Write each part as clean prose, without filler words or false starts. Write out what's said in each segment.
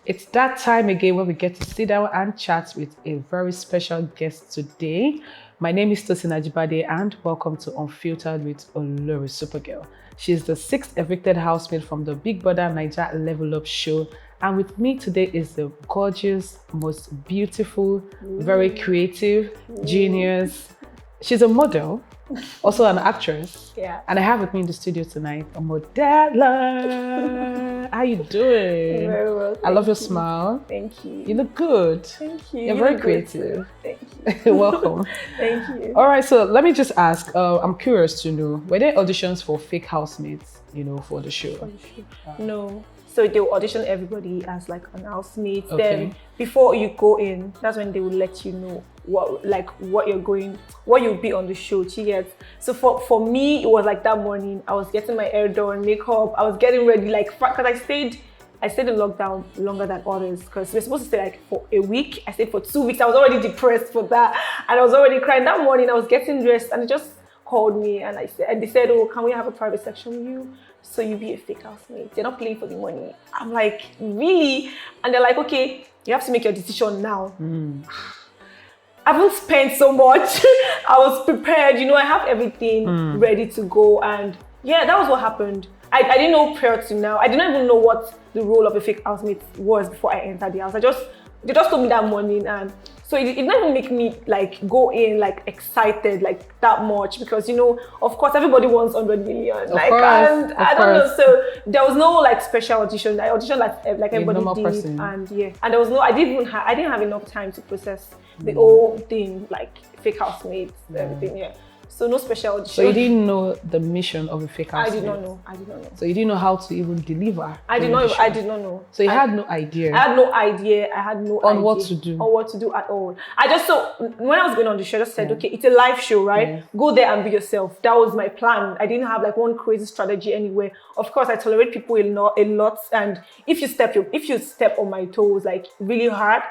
It's that time again when we get to sit down and chat with a very special guest today. My name is Bbnaija and welcome to Unfiltered with OLORISUPERGAL. She's the 6th evicted housemate from the Big Brother Naija Level Up show. And with me today is the gorgeous, most beautiful, very creative, genius. She's a model, also an actress. Yeah. And I have with me in the studio tonight a Modella. How you doing? Very well. I love your smile. Thank you. You look good. Thank you. You're very creative. Thank you. Welcome. Thank you. All right, so let me just ask. I'm curious to know, were there auditions for fake housemates, for the show? No. So they will audition everybody as like an housemate. Okay. Then before you go in, that's when they will let you know what you'll be on the show. She gets. So for me, it was like that morning. I was getting my hair done, makeup. I was getting ready, because I stayed in lockdown longer than others because we're supposed to stay like for a week. I stayed for 2 weeks. I was already depressed for that, and I was already crying. That morning, I was getting dressed, and they just called me and they said, "Oh, can we have a private section with you? So you be a fake housemate. They're not playing for the money." I'm like, really? And they're like, "Okay, you have to make your decision now." I haven't spent so much. I was prepared, I have everything ready to go. And yeah, that was what happened. I didn't know prior to now. I didn't even know what the role of a fake housemate was before I entered the house. They just told me that morning, and so it didn't even make me go in excited that much because of course everybody wants 100 million. I don't know. So there was no special audition. I auditioned like everybody did, person. And there was no. I didn't have enough time to process the whole thing, fake housemates, everything. Yeah. So no special audition. So you didn't know the mission of a fake housemate? I did not know. So you didn't know how to even deliver? I did not know. So you had no idea? I had no idea. On what to do? On what to do at all. When I was going on the show, I just said, okay, it's a live show, right? Yeah. Go there and be yourself. That was my plan. I didn't have one crazy strategy anywhere. Of course, I tolerate people a lot. And if you step on my toes really hard,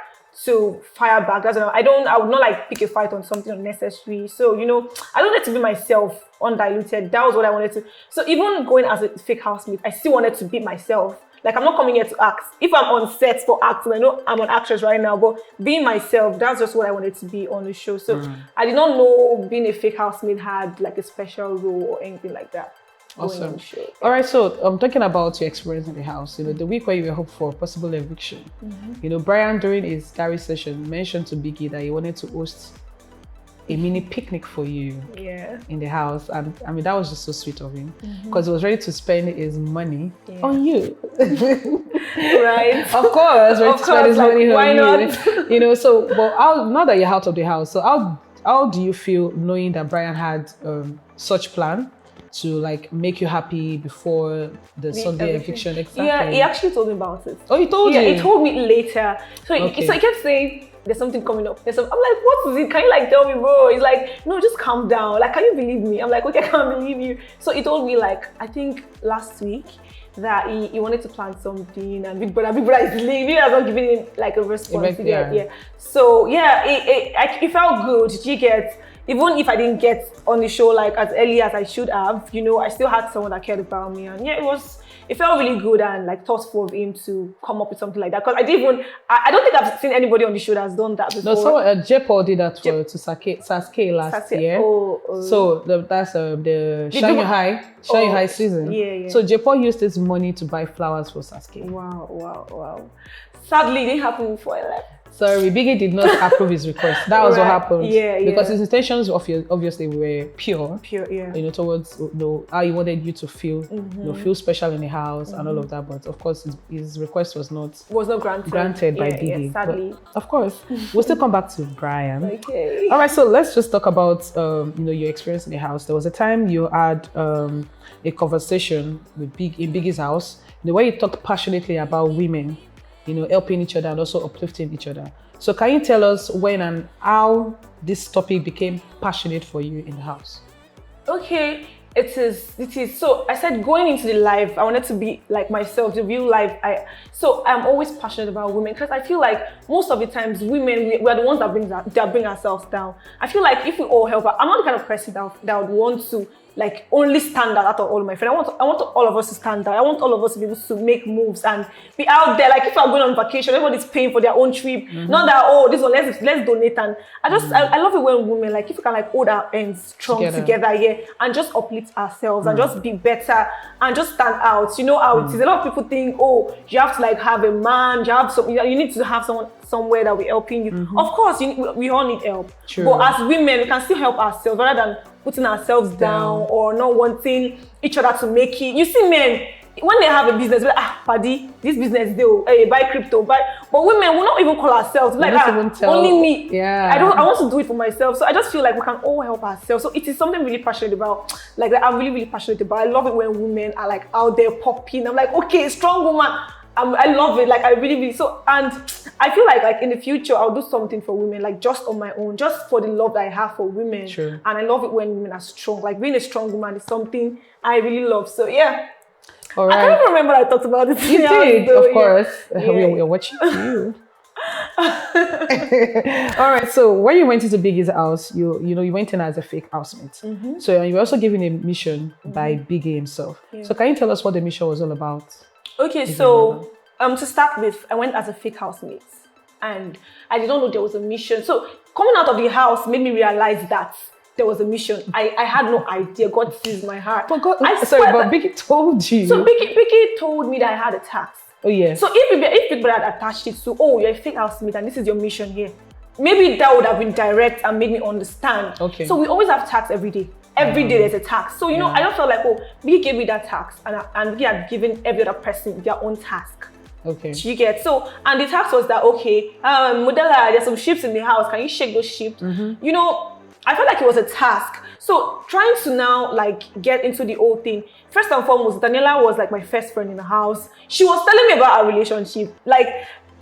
to fire back. I would not pick a fight on something unnecessary. So, I don't need to be myself undiluted. That was what I wanted to. So even going as a fake housemate, I still wanted to be myself. I'm not coming here to act. If I'm on set for acting, I know I'm an actress right now, but being myself, that's just what I wanted to be on the show. So I did not know being a fake housemate had a special role or anything like that. Awesome. All right, so I'm talking about your experience in the house. The week where you were hoped for possible eviction. Brian during his diary session mentioned to Biggie that he wanted to host a mini picnic for you in the house, and that was just so sweet of him because he was ready to spend his money on you. Right. Of course, ready to spend his money why on not? you. So but now that you're out of the house, so how do you feel knowing that Brian had such plan to make you happy before the Sunday eviction? Exactly. Yeah, he actually told me about it. Oh, he told you? Yeah, he told me later. So he kept saying, "There's something coming up." I'm like, "What is it? Can you tell me, bro?" He's like, "No, just calm down. Can you believe me?" I'm like, "Okay, I can't believe you." So he told me I think last week that he wanted to plan something, and Big Brother is leaving. He has not given him a response yet. Yeah. So yeah, it felt good. You get. Even if I didn't get on the show as early as I should have, I still had someone that cared about me, and yeah, it felt really good and thoughtful of him to come up with something like that. Because I don't think I've seen anybody on the show that's done that before. No, so J-Paul did that to Sasuke last year. So that's the Shine Your High season. Yeah. So J-Paul used his money to buy flowers for Sasuke. Wow. Sadly, it didn't happen before I left. Sorry, Biggie did not approve his request. That was what happened. Yeah. Because his intentions obviously were pure. Yeah. Towards how he wanted you to feel, feel special in the house and all of that. But of course, his request was not granted by Biggie. Yeah, sadly. But of course, we'll still come back to Brian. Okay. All right, so let's just talk about your experience in the house. There was a time you had a conversation in Biggie's house, where you talked passionately about women. Helping each other and also uplifting each other. So can you tell us when and how this topic became passionate for you in the house? Okay, it is. So I said going into the live, I wanted to be myself, the real life. So I'm always passionate about women because I feel most of the times women, we're the ones that bring ourselves down. I feel if we all help out, I'm not the kind of person that would want to like only stand out of all of my friends. I want all of us to stand out. I want all of us to be able to make moves and be out there. Like if I'm going on vacation, everybody's paying for their own trip. Not that, oh, this one, let's donate. And I love it when women, like if we can like hold our ends strong together here and just uplift ourselves and just be better and just stand out. You know how it is. A lot of people think, oh, you have to like have a man, you need to have someone somewhere that will helping you. Of course, we all need help. True. But as women, we can still help ourselves rather than putting ourselves down or not wanting each other to make it. You see men, when they have a business, like, paddy, this business deal, hey, buy crypto, buy. But women will not even call ourselves. Like, only me. Yeah. I want to do it for myself. So I just feel like we can all help ourselves. So it is something really passionate about. Like I'm really, really passionate about. I love it when women are like out there popping. I'm like, okay, strong woman. I love it. Like I really, really so. And I feel like in the future I'll do something for women, like just on my own, just for the love that I have for women. Sure. And I love it when women are strong. Like being a strong woman is something I really love. So yeah. All right. I can't even remember I talked about it. You did, of course. We're watching you. All right. So when you went into Biggie's house, you went in as a fake housemate. So you were also given a mission by Biggie himself. Yeah. So can you tell us what the mission was all about? Okay, so to start with, I went as a fake housemate, and I did not know there was a mission. So coming out of the house made me realize that there was a mission. I had no idea. God sees my heart. But Biggie told you. So Biggie told me that I had a task. Oh yeah. So if Big Brother had attached it to, oh, you're a fake housemate and this is your mission here, maybe that would have been direct and made me understand. Okay. So we always have tasks every day. Every day there's a task. So, I don't feel like, oh, Biggie gave me that task and Biggie had given every other person their own task. Okay. You get? So, and the task was that, okay, Modella, there's some ships in the house. Can you shake those ships? I felt like it was a task. So trying to now like get into the whole thing. First and foremost, Daniela was like my first friend in the house. She was telling me about our relationship. Like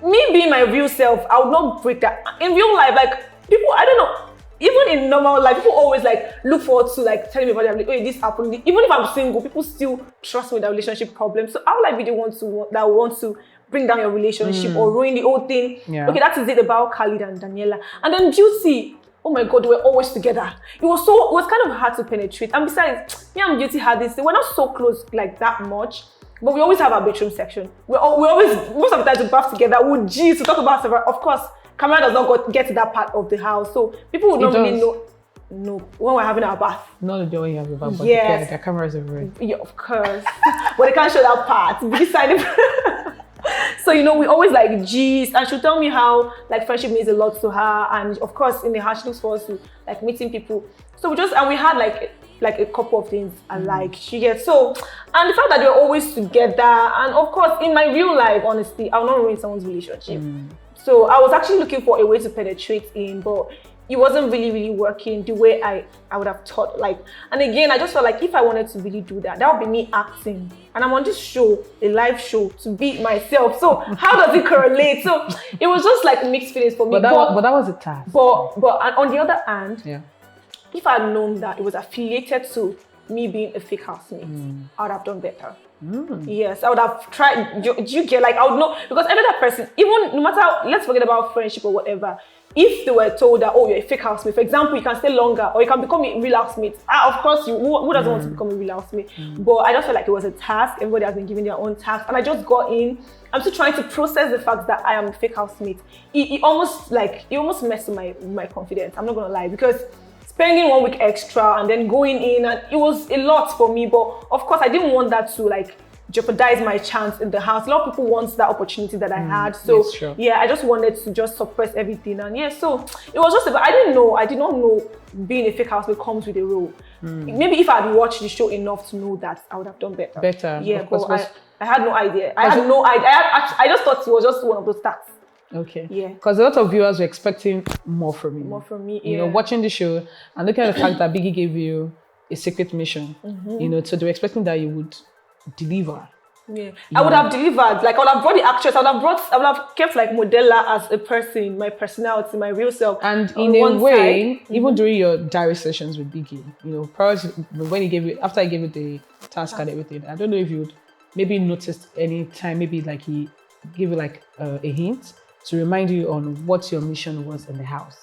me being my real self, I would not break that. In real life, like people, I don't know, even in normal life, people always like look forward to like telling me about their relationship. Oh, this happened. Even if I'm single, people still trust me with their relationship problems. So how would I be the one that wants to bring down your relationship or ruin the whole thing? Yeah. Okay, that is it about Khalid and Daniela. And then Duty, oh my God, they were always together. It was kind of hard to penetrate. And besides, me and Duty had this, we're not so close like that much. But we always have our bedroom section. We always, most of the time, we bath together. We G to talk about several. Of course, camera does not get to that part of the house, so people would not really know. No, when we're having our bath. Not when you have your bath, but yes. The cameras are red. Yeah, of course. But they can't show that part. So we always like G's, and she'll tell me how like friendship means a lot to her, and of course in the house she looks forward to like meeting people. So we had like a couple of things alike. She gets so, and the fact that they're always together, and of course in my real life, honestly, I'll not ruin someone's relationship. So I was actually looking for a way to penetrate in, but it wasn't really working the way I would have thought. Like, and again, I just felt like if I wanted to really do that, that would be me acting. And I'm on this show, a live show, to be myself. So how does it correlate? So it was just like mixed feelings for me. But that was a task. But on the other hand, if I had known that it was affiliated to me being a fake housemate, I would have done better. Yes, I would have tried. Do you get, like, I would know, because every other person, even no matter, let's forget about friendship or whatever, if they were told that, oh, you're a fake housemate, for example, you can stay longer or you can become a real housemate. Of course, who doesn't want to become a real housemate? But I just felt like it was a task. Everybody has been given their own task, and I just got in. I'm still trying to process the fact that I am a fake housemate. It almost messed with my confidence. I'm not gonna lie, because spending 1 week extra and then going in, and it was a lot for me. But of course, I didn't want that to like jeopardize my chance in the house. A lot of people want that opportunity that I had. So I just wanted to just suppress everything. And so it was just about, I did not know being a fake housemate comes with a role. Maybe if I had watched the show enough to know that, I would have done better. Yeah, but I had no idea. I just thought it was just one of those tasks. Okay. Yeah. Because a lot of viewers were expecting more from you. More from me. You know, watching the show and looking at the fact that Biggie gave you a secret mission. So they were expecting that you would deliver. Yeah, I would have delivered. Like, I would have brought the actress. I would have kept like Modella as a person, my personality, my real self. And in a way, even during your diary sessions with Biggie, probably when after he gave you the task and everything, I don't know if you would maybe noticed any time, maybe like he gave you like a hint to remind you on what your mission was in the house.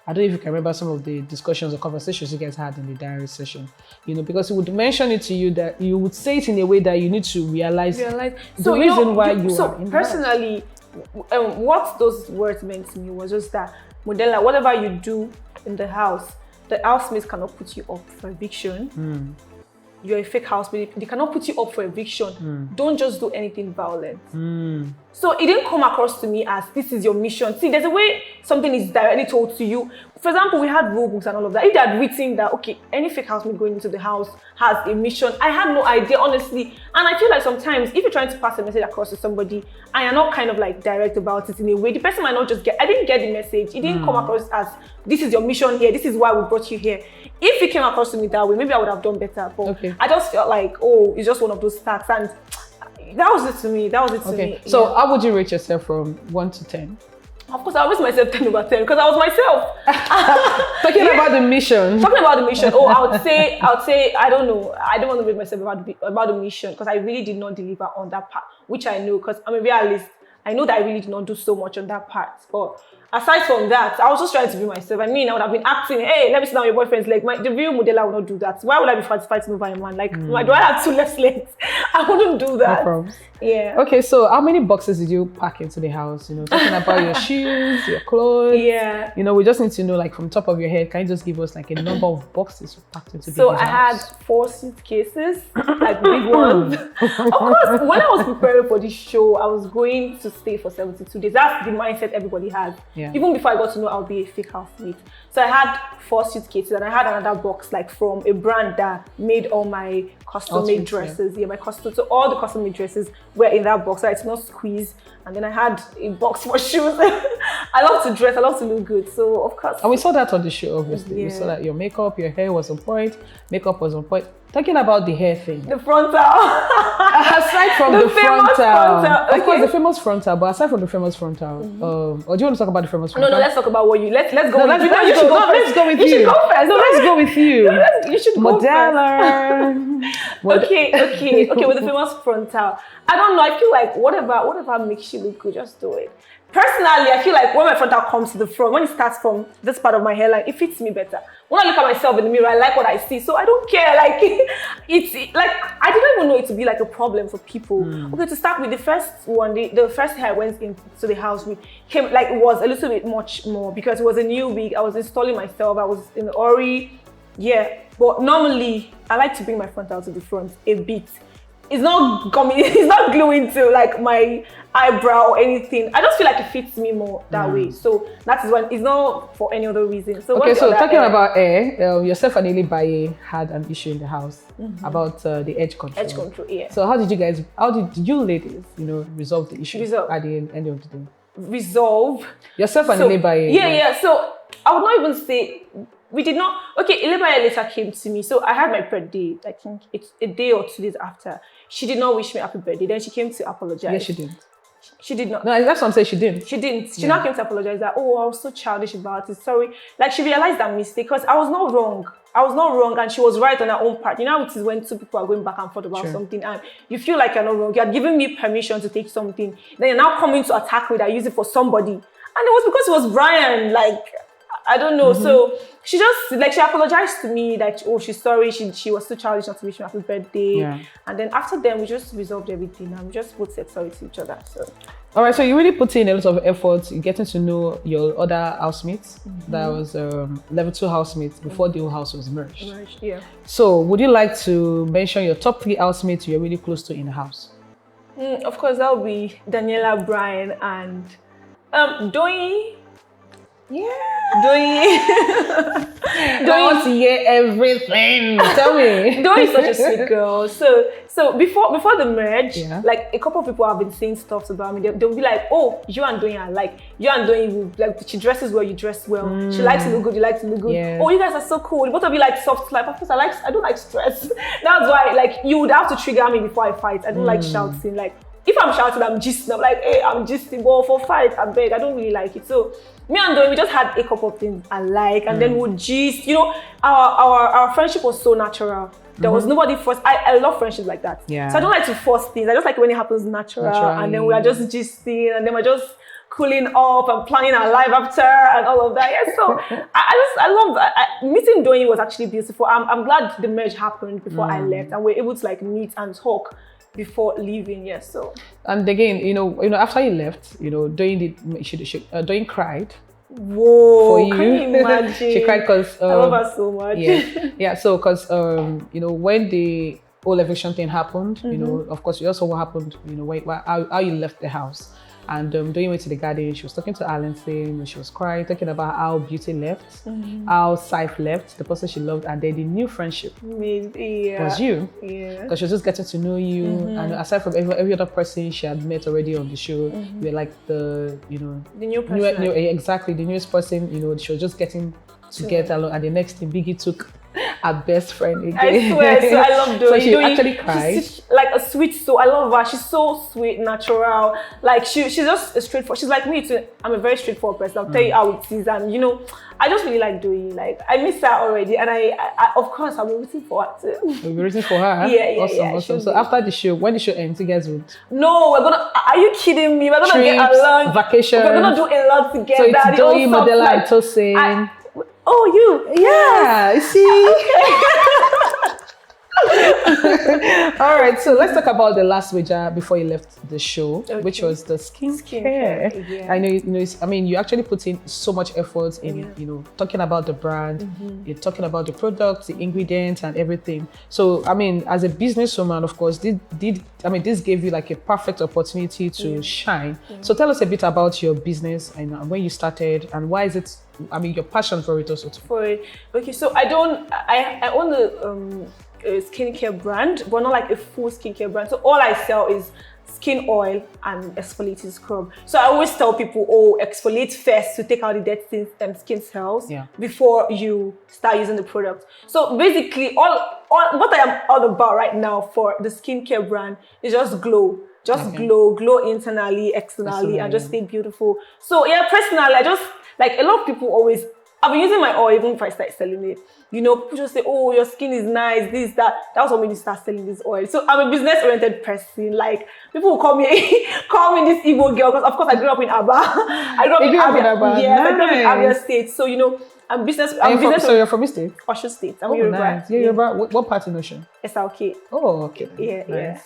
I don't know if you can remember some of the discussions or conversations you guys had in the diary session, because he would mention it to you that you would say it in a way that you need to realize the reason why you are in personally, what those words meant to me was just that, Modella, whatever you do in the house, the housemates cannot put you up for eviction. You're a fake housemate. They cannot put you up for eviction. Don't just do anything violent. So it didn't come across to me as this is your mission. See, there's a way something is directly told to you. For example, we had rule books and all of that. If they had written that, okay, any fake housemate going into the house has a mission, I had no idea, honestly. And I feel like sometimes if you're trying to pass a message across to somebody and you're not kind of like direct about it in a way, the person might not just get, I didn't get the message. It didn't come across as this is your mission here. This is why we brought you here. If it came across to me that way, maybe I would have done better. But I just felt like, oh, it's just one of those tasks. And that was it to me. That was it to me. So how would you rate yourself from 1 to 10? Of course, I always myself 10 over 10 because I was myself. Talking about the mission. Talking about the mission. Oh, I would say, I don't know. I don't want to rate myself about the mission because I really did not deliver on that part, which I know because I'm a realist. I know that I really did not do so much on that part. But aside from that, I was just trying to be myself. I mean, I would have been acting, hey, let me sit down with your boyfriend's leg. The real Modella would not do that. Why would I be fighting over a man? Like, do I have 2 left legs? I wouldn't do that. No problems. Yeah. Okay, so how many boxes did you pack into the house? Talking about your shoes, your clothes. Yeah. We just need to know, like, from top of your head, can you just give us like a number of boxes you packed into the house? So I had 4 suitcases, like big ones. Of course, when I was preparing for this show, I was going to stay for 72 days. That's the mindset everybody has. Yeah. Even before I got to know I'll be a fake housemate. So I had 4 suitcases and I had another box like from a brand that made all my custom-made dresses. Yeah, my custom. So all the custom-made dresses were in that box. So it's not squeezed. And then I had a box for shoes. I love to dress. I love to look good. So of course. And we saw that on the show, obviously. Yeah. We saw that your makeup, your hair was on point. Makeup was on point. Talking about the hair thing. The frontal. Aside from the frontal. Of course, the famous frontal. But aside from the famous frontal, or do you want to talk about the famous frontal? No, let's talk about what you. Let's go. No, let's go with you. You should go first. No, let's go with you. No, you should go Modella. Okay. With the famous frontal. I don't know. I feel like whatever makes you look good, just do it. Personally, I feel like when my frontal comes to the front, when it starts from this part of my hairline, it fits me better. When I look at myself in the mirror, I like what I see, so I don't care. Like it's like I didn't even know it to be like a problem for people. Okay, to start with, the first one, the first hair I went into the house with came like it was a little bit much more because it was a new wig. I was installing myself. I was in the Ori, yeah. But normally, I like to bring my frontal to the front a bit. It's not coming. It's not gluing to like my eyebrow or anything. I just feel like it fits me more that way. So that is when it's not for any other reason. So okay, so talking about hair, yourself and Bbnaija had an issue in the house about the edge control. Edge control, yeah. So how did you ladies, resolve the issue at the end of the day? Resolve yourself and Bbnaija. Yeah. So I would not even say. We did not. Okay, Bbnaija later came to me. So I had my birthday. I think it's a day or 2 days after. She did not wish me happy birthday. Then she came to apologize. Yes, she did. She did not. No, that's what I'm saying. She didn't. She didn't. She now came to apologize that, oh, I was so childish about it. Sorry. Like she realized that mistake because I was not wrong. I was not wrong and she was right on her own part. You know, it is when 2 people are going back and forth about something and you feel like you're not wrong. You're giving me permission to take something. Then you're now coming to attack me that I use it for somebody. And it was because it was Brian. Like, I don't know. So she just like she apologized to me like, oh, she's sorry. She was too childish not to wish me happy birthday. Yeah. And then after then we just resolved everything and we just both said sorry to each other. So all right, so you really put in a lot of effort in getting to know your other housemates. That was level 2 housemates before the whole house was merged. Yeah. So would you like to mention your top 3 housemates you're really close to in the house? Of course, that would be Daniela, Brian, and Doi. Yeah. Doi. I want to hear everything. Tell me. Doi is such a sweet girl. So before the merge, like a couple of people have been saying stuff about me. They'll be like, oh, you and Doi are like, you and Doi, like she dresses well, you dress well. She likes to look good, you like to look good. Yeah. Oh, you guys are so cool. Both of you like soft life. Of course, I don't like stress. That's why like you would have to trigger me before I fight. I don't like shouting. Like if I'm shouting, I'm gisting. I'm like, hey, I'm gisting. But for fight, I beg. I don't really like it. So me and Doi, we just had a couple of things I like, and then we'd gist. You know, our friendship was so natural. There was nobody forced. I love friendships like that. Yeah. So I don't like to force things. I just like when it happens natural. And then we are just gisting, and then we're just cooling up and planning our life after and all of that. Yeah, so I love meeting Doyin was actually beautiful. I'm glad the merge happened before I left, and we're able to like meet and talk before leaving. Yes, so. And again, after you left, Doyin Doyin cried. Whoa! For you. Can you imagine? She cried because I love her so much. Yeah. So because when the whole eviction thing happened, of course, you also what happened, how you left the house. And Doyin went to the garden. She was talking to Alan, saying she was crying, talking about how Beauty left, how Saif left, the person she loved, and then the new friendship was you. Yeah. Because she was just getting to know you, and aside from every other person she had met already on the show, you were like the new person. Exactly, the newest person. She was just getting to get along, and the next thing Biggie took our best friend again. I swear, so I love Doyin. So she actually cried. She's like a sweet soul. I love her. She's so sweet, natural. Like she's just a straightforward. She's like me too. I'm a very straightforward person. I'll tell you how it is, and I just really like Doyin. Like I miss her already, and I of course I'll be rooting for her too. We'll be rooting for her. Yeah. Awesome. So after the show, when the show ends, you guys would. No, we're gonna. Are you kidding me? We're gonna Trips, get along. Vacation. We're gonna do a lot together. So it's Doyin, Modella, and Tosin. Oh, you? Yeah, you see. All right, so let's talk about the last wager before you left the show, which was the skincare. Yeah. I know, you actually put in so much effort in, talking about the brand, you're talking about the products, the ingredients, and everything. So, as a businesswoman, of course, this gave you like a perfect opportunity to shine. So, tell us a bit about your business and when you started, and why is it? Your passion for it also. Okay, so I own a skincare brand, but not like a full skincare brand. So all I sell is skin oil and exfoliating scrub. So I always tell people, exfoliate first to take out the dead skin cells before you start using the product. So basically, all what I am all about right now for the skincare brand is just glow. Just glow internally, externally, and just stay beautiful. So yeah, personally, I just like a lot of people always. I've been using my oil even if I start selling it. People just say, "Oh, your skin is nice, this, that." That was what made me start selling this oil. So I'm a business-oriented person. Like people will call me this Igbo girl because of course I grew up in Aba. I grew up in Abia. Yes, I grew up in Abia State. So I'm business. So you're from which state? Osho State. I'm Yoruba. Nice. Yeah, Yoruba. What part in Osho? SLK. Oh, okay. Yeah, nice. yeah.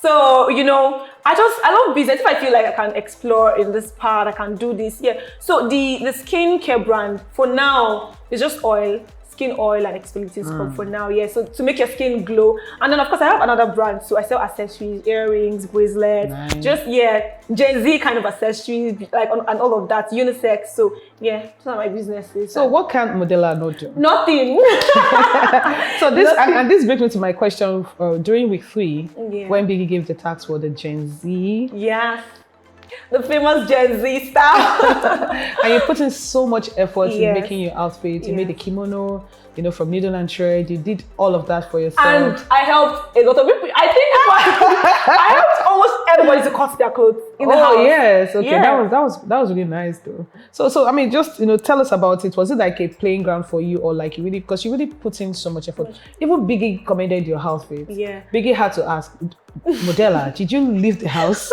So, I love business. If I feel like I can explore in this part, I can do this. Yeah. So the skincare brand for now is just skin oil and exfoliating scrub for now. Yeah. So to make your skin glow. And then of course I have another brand. So I sell accessories, earrings, bracelets, Gen Z kind of accessories, like and all of that, unisex. So yeah, those are my businesses. So what can Modella not do? Nothing. So this brings me to my question. During week 3, when Biggie gave the tax for the Gen Z. Yeah. The famous Gen Z style. And you put in so much effort in making your outfit. You made the kimono, from needle and thread. You did all of that for yourself. And I helped a lot of people. I think I helped almost everybody to cut their clothes in the house. Oh yes, okay. Yeah. That was really nice though. So just tell us about it. Was it like a playing ground for you, or like because you really put in so much effort? Even Biggie commended your outfit. Yeah. Biggie had to ask, Modella, did you leave the house?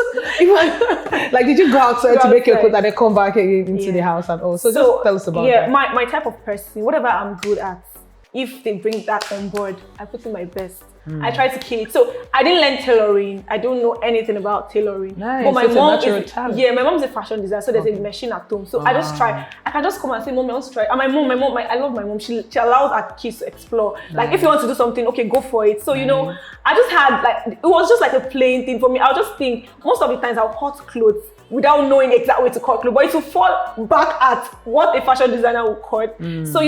Like, did you go outside to make your clothes and then come back into the house and all? So just tell us about that. Yeah, my type of person, whatever I'm good at, if they bring that on board, I put in my best. I try to kill it. So I didn't learn tailoring. I don't know anything about tailoring. Nice. But my mom talent. My mom is a fashion designer, so there's a machine at home. So I just try. I can just come and say, "Mom, I want to try." And I love my mom. She allows her kids to explore. Like if you want to do something, okay, go for it. So I just had it was just like a plain thing for me. I'll just think most of the times I'll cut clothes without knowing exactly where to cut clothes, but it will fall back at what a fashion designer would cut. So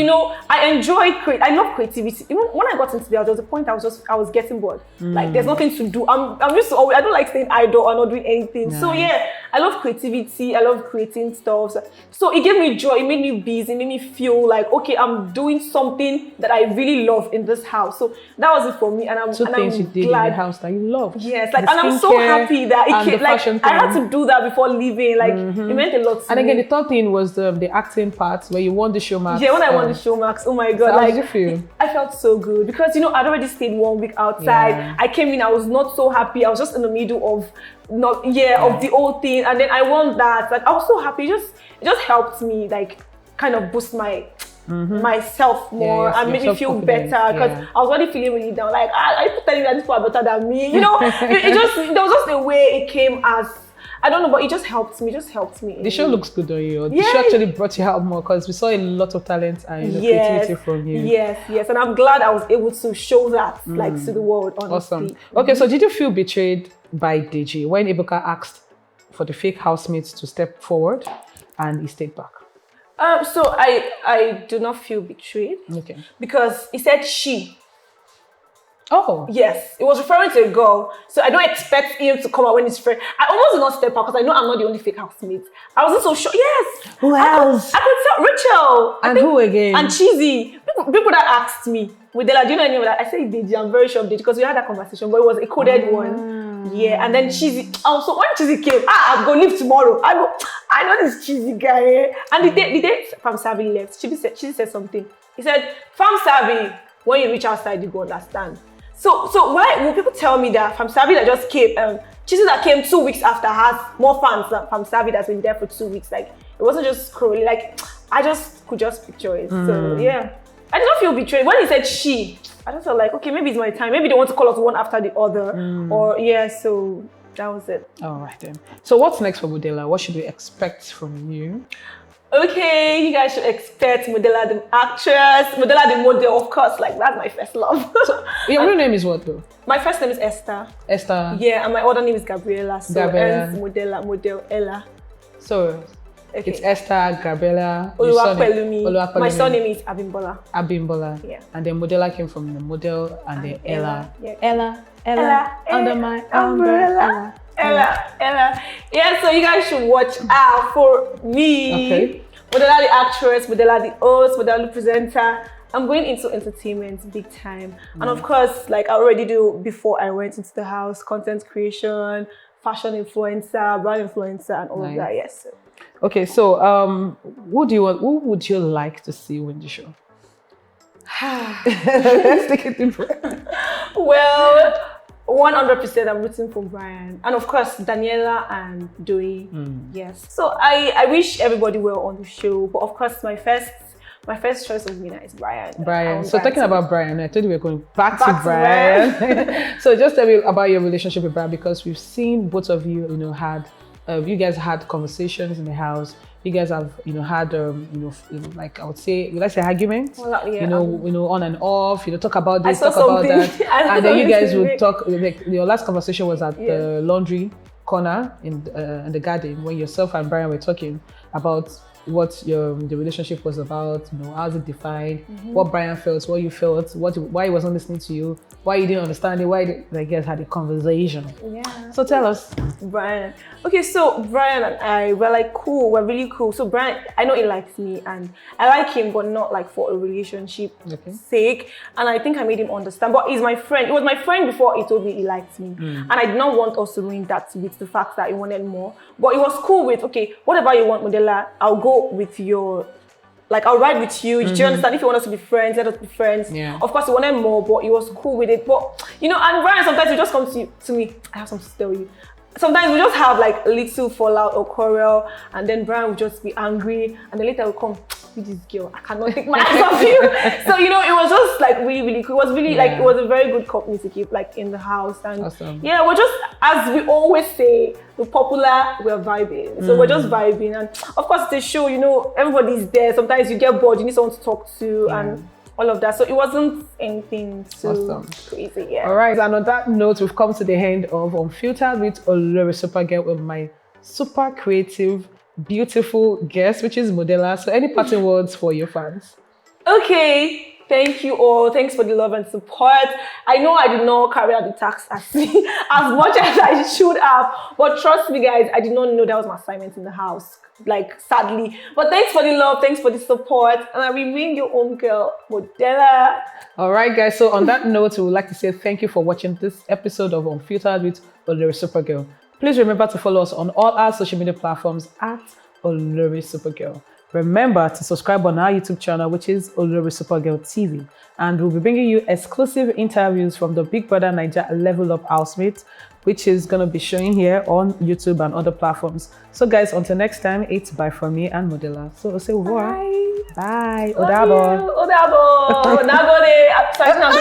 I enjoy I love creativity. Even when I got into there was a point I was getting bored. Like there's nothing to do. I'm used to I don't like staying idle or not doing anything. Nice. So yeah, I love creativity. I love creating stuff. So it gave me joy. It made me busy. It made me feel like okay, I'm doing something that I really love in this house. So that was it for me. And I'm things you did glad. In the house that you love. Yes, and I'm so happy that it came. Like I had to do that before leaving. Like it meant a lot to me. And again, the third thing was the acting part where you won the Showmax. Yeah, when I won the Showmax, oh my god! So how did you feel? I felt so good because I'd already stayed 1 week outside. I came in, I was not so happy. I was just in the middle of not of the whole thing, and then I want that. Like I was so happy. It just helped me like kind of boost myself more and made me feel better because I was already feeling really down. Like I keep telling you that these people are better than me. You know, there was just a way it came as. I don't know, but it just helped me. The show looks good on you. The show actually brought you out more because we saw a lot of talent and creativity from you. Yes. And I'm glad I was able to show that like to the world, honestly. Awesome. Okay, so did you feel betrayed by Deji when Ebuka asked for the fake housemates to step forward and he stayed back? So I do not feel betrayed. Okay. Because he said she. Oh. Yes, it was referring to a girl. So I don't expect him to come out when he's friend. I almost did not step out because I know I'm not the only fake housemate. I wasn't so sure. Yes. Who else? I could tell Rachel. And who again? And Cheesy. People that asked me, Modella, do you know any of that? I said Deji, I'm very sure of Deji because we had that conversation, but it was a coded one. Yeah, and then Cheesy. So when Cheesy came, I'm going to leave tomorrow. I know this Cheesy guy. And the day Fam Savvy left, Cheesy said something. He said, Fam Savvy, when you reach outside, you go understand. So why will people tell me that Fam Savvy that just came, Cheesy that came 2 weeks after has more fans than Fam Savvy that's been there for 2 weeks? Like, it wasn't just scrolling. Like, I just could just picture it. So, yeah. I did not feel betrayed. When he said she, I just felt like, okay, maybe it's my time. Maybe they want to call us one after the other. Or, so that was it. All right, then. So what's next for Modella? What should we expect from you? Okay, you guys should expect Modella the actress, Modella the model, of course. Like, that's my first love. So, your real name is what, though? My first name is Esther. Esther. Yeah, and my other name is Gabriela. So, Gabriela. Modella, Model, Ella. So, it's Esther, Gabriela. Oluwapelumi. My surname is Abimbola. Abimbola. Yeah. And then Modella came from the model and then Ella. Yeah. Ella, under my umbrella. Ella. Yeah, so you guys should watch out for me. Okay. Modella the actress, Modella the host, Modella the presenter. I'm going into entertainment big time. And of course, like I already do before I went into the house, content creation, fashion influencer, brand influencer, and all of that. Yes. Okay, so who would you like to see win the show? Let's take it in front. Well, 100% I'm rooting for Brian. And of course, Daniela and Doi. Yes. So I wish everybody well on the show. But of course, my first choice of winner is Brian. So talking about Brian, I told you we're going back to Brian. So just tell me about your relationship with Brian, because we've seen both of you, you guys had conversations in the house. You guys have, had, like I would say, let's say arguments, on and off, talk about this, talk about that. And then you guys would talk, like your last conversation was at the laundry corner in the garden when yourself and Brian were talking about what the relationship was about, how's it defined, what Brian felt, what you felt, why he wasn't listening to you, why you didn't understand it, why you guys had a conversation. Yeah. So tell us. Brian. Okay, so Brian and I were like cool, we're really cool. So Brian, I know he likes me and I like him, but not like for a relationship sake. And I think I made him understand, but he's my friend. He was my friend before he told me he liked me. And I did not want us to ruin that with the fact that he wanted more. But he was cool with, okay, whatever you want, Modella, I'll go with your, like I'll ride with you. Do you understand? If you want us to be friends, let us be friends. Yeah. Of course, he wanted more, but he was cool with it. But and Brian sometimes he just comes to me. I have something to tell you. Sometimes we just have like a little fallout or quarrel, and then Brian will just be angry, and then later he'll come, with this girl, I cannot take my eyes off you. So it was just like really, really cool. It was really like it was a very good company to keep like in the house. And we're just, as we always say, the popular, we're vibing. So we're just vibing, and of course the show, everybody's there. Sometimes you get bored, you need someone to talk to, and all of that. So it wasn't anything too crazy. Yeah. All right. And on that note, we've come to the end of Unfiltered with OLORISUPERGAL with my super creative, beautiful guest, which is Modella. So any parting words for your fans? Okay. Thank you all. Thanks for the love and support. I know I did not carry out the task as much as I should have, but trust me, guys, I did not know that was my assignment in the house. Like, sadly. But thanks for the love, thanks for the support, and I remain your own girl, Modella. All right, guys. So on that note, we would like to say thank you for watching this episode of Unfiltered with OLORISUPERGAL. Please remember to follow us on all our social media platforms at OLORISUPERGAL. Remember to subscribe on our YouTube channel, which is OLORISUPERGAL TV. And we'll be bringing you exclusive interviews from the Big Brother Naija Level Up Housemates, which is going to be showing here on YouTube and other platforms. So guys, until next time, it's bye from me and Modella. So say bye. Bye. Odabo. Odabo. Odabo.